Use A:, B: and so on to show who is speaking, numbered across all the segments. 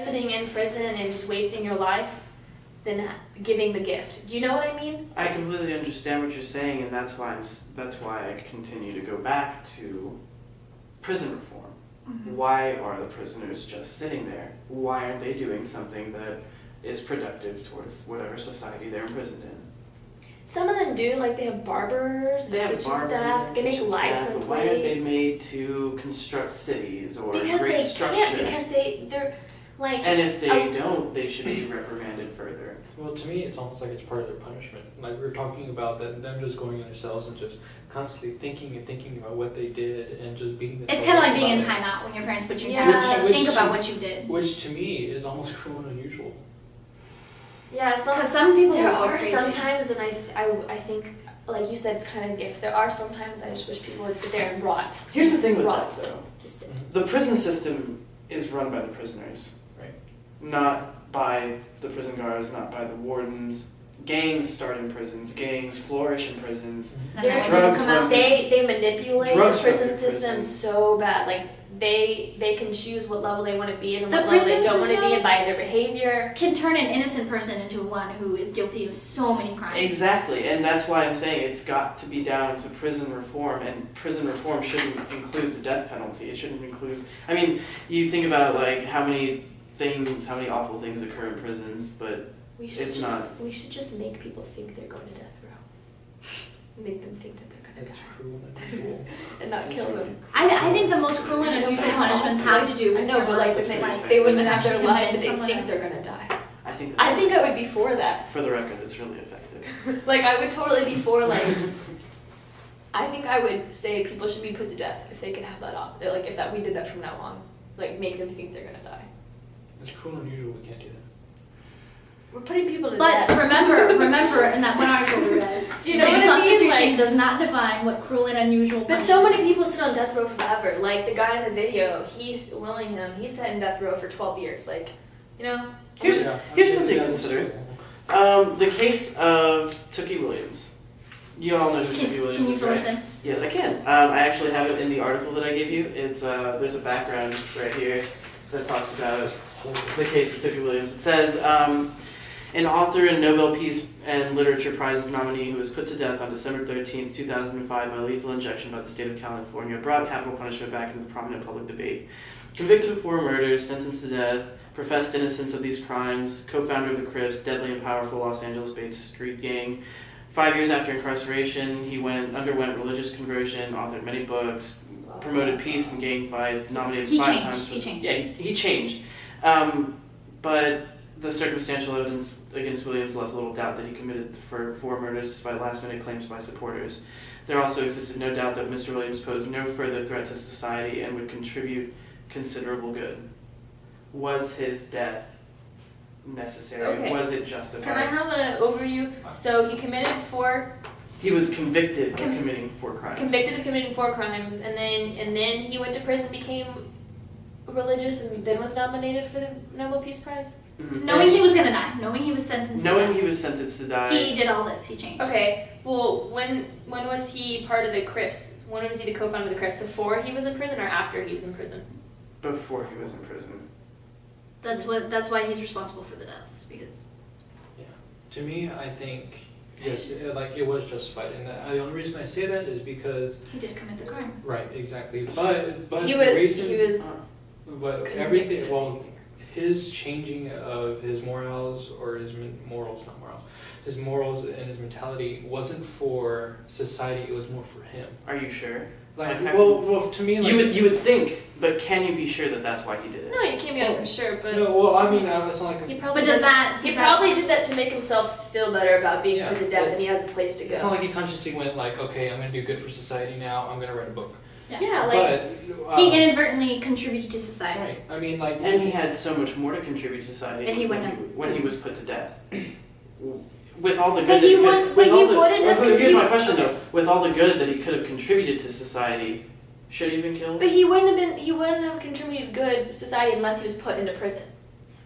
A: sitting in prison and just wasting your life than giving the gift. Do you know what I mean?
B: I completely understand what you're saying, and that's why I continue to go back to prison reform. Mm-hmm. Why are the prisoners just sitting there? Why aren't they doing something that is productive towards whatever society they're imprisoned in?
A: Some of them do, like they have barbers,
B: they have
A: kitchen
B: barbers
A: staff, they make license plates.
B: But why aren't they made to construct cities or
A: because
B: great
A: they
B: structures?
A: Can't, because they're like.
B: And if they don't, they should be reprimanded further.
C: Well, to me, it's almost like it's part of their punishment. Like we were talking about that, them just going in their cells and just constantly thinking about what they did and just being.
D: It's kind of like being in timeout when your parents put you in
A: Yeah.
D: timeout and think about what you did.
C: Which to me is almost cruel and unusual.
A: Yeah,
D: because some people
A: there
D: are
A: crazy. Sometimes, and I think, like you said, it's kind of a gift. There are sometimes I just wish people would sit there and rot.
B: Here's the thing with that, though.
A: Just sit.
B: The prison system is run by the prisoners,
C: right?
B: Not by the prison guards, not by the wardens. Gangs start in prisons. Gangs flourish in prisons.
A: Drugs come out. They manipulate the prison system so bad. Like they can choose what level they want to be in and what level they don't want to be in by their behavior.
D: Can turn an innocent person into one who is guilty of so many crimes.
B: Exactly, and that's why I'm saying it's got to be down to prison reform, and prison reform shouldn't include the death penalty. It shouldn't include. I mean, you think about like how many awful things occur in prisons, but
A: we should just make people think they're going to death row. Make them think that they're going to die. And not kill them.
D: I think the most cruel and unusual punishments have to do with.
A: I know, but like they wouldn't have their life, but they think they're going to die. I think I would be for that.
B: For the record, it's really effective.
A: Like I would totally be for like. I think I would say people should be put to death if they could have that off. Like if we did that from now on, like make them think they're going to die.
C: It's cruel and unusual. We can't do that.
A: We're putting people to death.
D: But remember, in that one article we read,
A: do you know what I mean?
D: The Constitution does not define what cruel and unusual.
A: But so many people sit on death row forever. Like the guy in the video, he's sat in death row for 12 years. Like, you know.
B: Here's something to consider. The case of Tookie Williams. You all know who Tookie Williams is, right? Can you listen? Yes, I can. I actually have it in the article that I gave you. It's there's a background right here that talks about the case of Tookie Williams. It says, an author and Nobel Peace and Literature Prizes nominee who was put to death on December 13th, 2005 by lethal injection by the state of California brought capital punishment back into the prominent public debate. Convicted of 4 murders, sentenced to death, professed innocence of these crimes, co-founder of the Crips, deadly and powerful Los Angeles-based street gang. 5 years after incarceration, he underwent religious conversion, authored many books, promoted peace and gang fights, nominated 5 times.
D: He changed.
B: Yeah, he changed. But the circumstantial evidence against Williams left little doubt that he committed the 4 murders despite last-minute claims by supporters. There also existed no doubt that Mr. Williams posed no further threat to society and would contribute considerable good. Was his death necessary?
A: Okay.
B: Was it justified?
A: Can I have an overview? So he committed 4.
B: He was convicted of committing 4 crimes.
A: Convicted of committing 4 crimes, and then he went to prison, became religious, and then was nominated for the Nobel Peace Prize.
B: Mm-hmm.
D: Knowing he was gonna die, knowing he was sentenced
B: to die.
D: He did all this, he changed.
A: Okay, well, when was he part of the Crips? When was he the co-founder of the Crips? Before he was in prison or after he was in prison?
B: Before he was in prison.
D: That's why he's responsible for the deaths, because...
C: Yeah. To me, I think, yes, it was justified. And the only reason I say that is because...
D: He did commit the crime.
C: Right, exactly. But everything, well, his changing of his morals, or his morals, not morals, his morals and his mentality wasn't for society, it was more for him.
B: Are you sure?
C: Well, to me, like,
B: you would think, but can you be sure that that's why he did it?
A: No, you can't be 100% sure, but...
C: No, well, I mean, it's not like...
A: He probably did that to make himself feel better about being put to death, and he has a place to go.
C: It's not like he consciously went like, okay, I'm going to do good for society now, I'm going to write a book.
A: Yeah, like...
C: But,
D: he inadvertently contributed to society.
C: Right, I mean, like...
B: And he had so much more to contribute to society
D: if he
B: when he was put to death. With all the good
A: but he wouldn't have...
B: Here's my question, though. With all the good that he could have contributed to society, should he have been killed?
A: But he wouldn't have contributed good to society unless he was put into prison.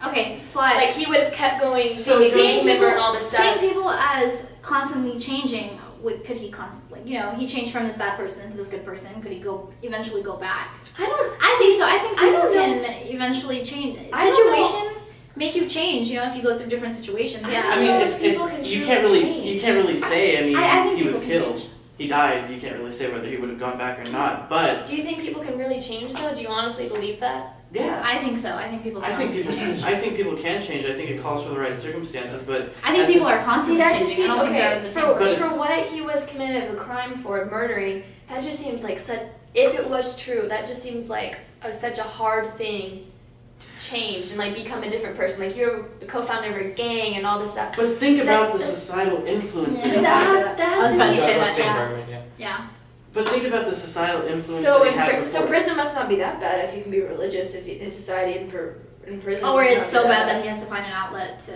D: Okay, but...
A: Like, he would have kept going, being a gang member and all this stuff.
D: Same people as constantly changing, could he constantly, he changed from this bad person to this good person, could he eventually go back?
A: I
D: think people can eventually change. Situations make you change. You know, if you go through different situations. Yeah.
B: I mean, it's
A: People can
B: you
A: truly
B: can't really
A: change.
B: say. I mean,
D: I think
B: he was
D: people can
B: killed.
D: change.
B: He died. You can't really say whether he would have gone back or not. But
A: Do you think people can really change though? Do you honestly believe that?
B: yeah,
D: I think so. I think people can honestly change.
B: I think people can change. I think it calls for the right circumstances. But
D: I think
B: at
D: people
B: this-
D: are constantly
A: that
D: changing.
A: just seems
D: I don't think they're
A: okay.
D: the same person.
A: For what he was committed of a crime for, murdering, that just seems like such. If it was true, that just seems like such a hard thing to change and like become a different person. Like you're a co-founder of a gang and all this stuff.
B: But think about the
A: that's-
B: societal influence
D: Yeah.
B: that he
A: That
B: had.
A: has to
D: about
A: be.
D: to say
C: That's
D: that,
C: the
D: yeah.
C: environment, yeah.
D: Yeah.
B: But think about the societal influence
A: So
B: that he had
A: so
B: before.
A: prison must not be that bad if you can be religious. If you, in society in prison.
D: Or
A: must
D: it's
A: not
D: so
A: be
D: bad that he has to find an outlet to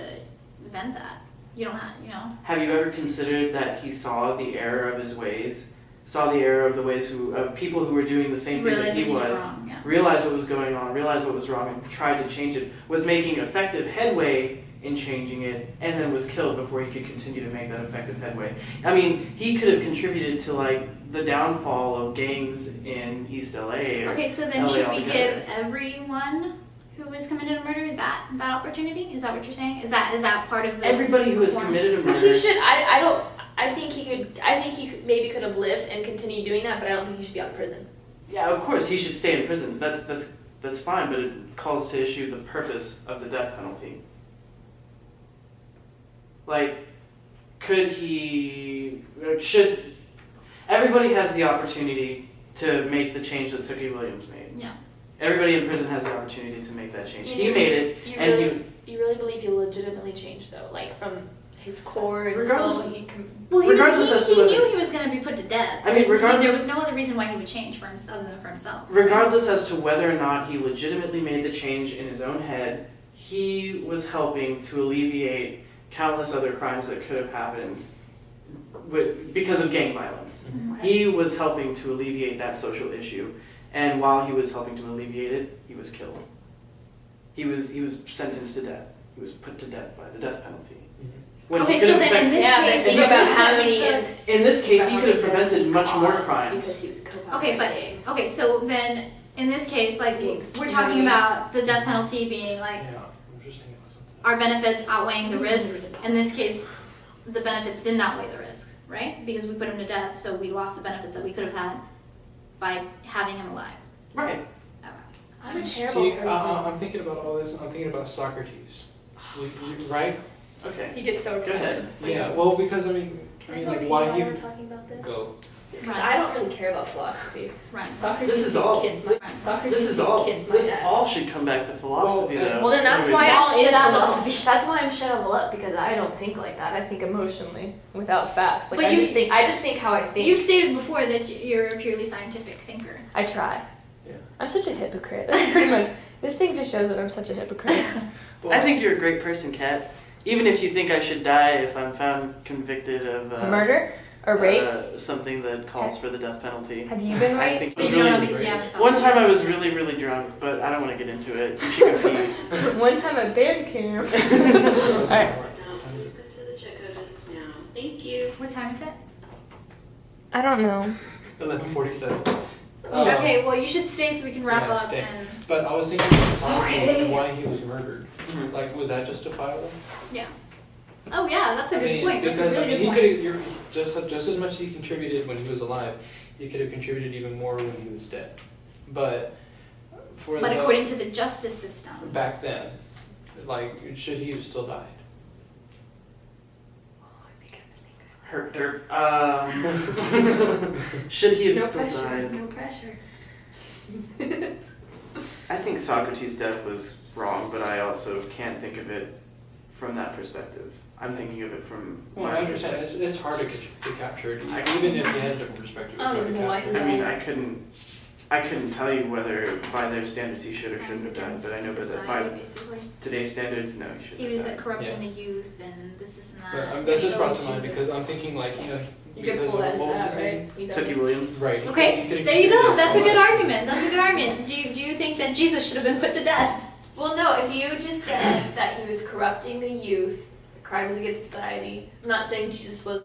D: vent that. You don't have, you know.
B: Have you ever considered that he saw the error of his ways, saw the error of the ways of people who were doing the same thing that
D: Realizing
B: he
D: he's
B: was,
D: wrong. Yeah.
B: realized what was going on, realized what was wrong, and tried to change it, was making effective headway in changing it, and then was killed before he could continue to make that effective headway. I mean, he could have contributed to like the downfall of gangs in East LA. Or,
D: Okay, so then
B: LA
D: should we
B: altogether.
D: give everyone who has committed a murder that opportunity? Is that what you're saying? Is that part of the
B: everybody who has
D: reform?
B: committed a
A: But
B: murder.
A: he should. I don't. I think he could. I think he maybe could have lived and continued doing that, but I don't think he should be out of prison.
B: Yeah, of course, he should stay in prison. That's fine, but it calls to issue the purpose of the death penalty. Like, should everybody has the opportunity to make the change that Tookie Williams made?
D: Yeah.
B: Everybody in prison has the opportunity to make that change. He
A: You-
B: made it,
A: You
B: and
A: really, you really believe he legitimately changed though, like from his core and
B: Regardless-
A: soul.
D: Well,
B: Regardless as to
D: he
B: whether-
D: knew he was going to be put to death.
B: I mean,
D: There
B: regardless-
D: was no other reason why he would change for himself other than for himself.
B: regardless as to whether or not he legitimately made the change in his own head, he was helping to alleviate countless other crimes that could have happened because of gang violence. He was helping to alleviate that social issue, and while he was helping to alleviate it, he was killed. He was sentenced to death. He was put to death by the death penalty. When
D: Okay,
B: he could
D: so
B: have
D: then in this
A: Yeah, but
D: case,
A: think
D: the
A: about
D: risk
A: how
D: that we
A: many.
D: took-
B: in this case, he could have
A: because
B: prevented
A: he
B: much more
A: caused-
B: crimes.
A: Because he was co-founder
D: Okay,
A: of
D: but
A: a gang.
D: okay, so then in this case, like
A: Gangs,
D: we're
A: you know what I
D: talking
A: mean?
D: about the death penalty being like
C: Yeah, I'm just thinking about something.
D: our benefits outweighing the risks. In this case, the benefits didn't outweigh the risks, right? Because we put him to death, so we lost the benefits that we could have had by having him alive.
B: Right.
A: I'm a terrible
C: See,
A: person.
C: I'm thinking about all this, and I'm thinking about Socrates. Right?
B: Okay.
A: He gets so
B: Go
A: excited.
B: ahead.
C: Yeah, well, because I mean, like, why he
A: we're talking about this?
C: go.
A: Because I don't really care about philosophy.
D: Right.
A: Socrates
B: This is
A: can
B: all-
A: kiss my Socrates
B: This is
A: can
B: all.
A: kiss my
B: This
A: ass.
B: all should come back to philosophy,
C: Well,
B: though.
A: Well, then that's why
D: All
A: I
D: is
A: shit on
D: philosophy.
A: That's why I'm shit on Willett because I don't think like that. I think emotionally without facts. Like
D: But
A: I
D: you-
A: just think how I think.
D: You stated before that you're a purely scientific thinker.
A: I try.
C: Yeah.
A: I'm such a hypocrite. That's pretty much. This thing just shows that I'm such a hypocrite.
B: I think you're a great person, Kat. Even if you think I should die if I'm found convicted of
A: Murder or rape?
B: something that calls for the death penalty.
A: Have you been
B: I
A: raped?
B: think
D: You
B: it's
D: don't know
B: really.
D: because you haven't.
B: One time I was really, really drunk, but I don't want to get into it. You should go pee.
A: One time at band camp.
C: Alright.
E: Thank you.
D: What time is it?
A: I don't know.
C: 11:47.
D: Okay, well you should stay so we can wrap
C: Yeah,
D: up
C: stay.
D: and
C: But I was thinking about Socrates
A: Okay.
C: and why he was murdered.
B: Mhm.
C: Like, was that justifiable?
D: oh yeah, that's a good point. That's a
C: Because
D: really
C: he
D: good
C: could
D: point.
C: have, you're just as much as he contributed when he was alive, he could have contributed even more when he was dead. But for
D: But
C: the
D: according to the justice system,
C: back then, like, should he have still died?
B: Herp derp. Should he have still died?
A: No pressure.
B: I think Socrates' death was wrong, but I also can't think of it from that perspective. I'm thinking of it from
C: Well,
B: my
C: I understand. It's hard to capture it,
B: I-
C: even if you had a different perspective. It's
A: I don't
C: hard to
A: even know why
C: capture.
B: I mean, I couldn't tell you whether by their standards he should or shouldn't have died, but I know that
D: society,
B: by
D: basically.
B: today's standards, no, he shouldn't
D: He was
B: have died.
D: corrupting the youth and this and
C: But
D: that.
C: that just
A: so
C: brought
A: was
C: to mind
A: Jesus.
C: because I'm thinking, like,
A: You
C: because
A: could pull that,
C: what was his name?
A: right? You know.
B: Tookie Williams.
C: Right.
D: Okay,
C: he could've
D: there you go.
C: contributed
D: That's
C: so
D: a good
C: much.
D: argument. That's a good argument. Do you think that Jesus should have been put to death?
A: Well, no, if you just said that he was corrupting the youth, crimes against society, I'm not saying Jesus was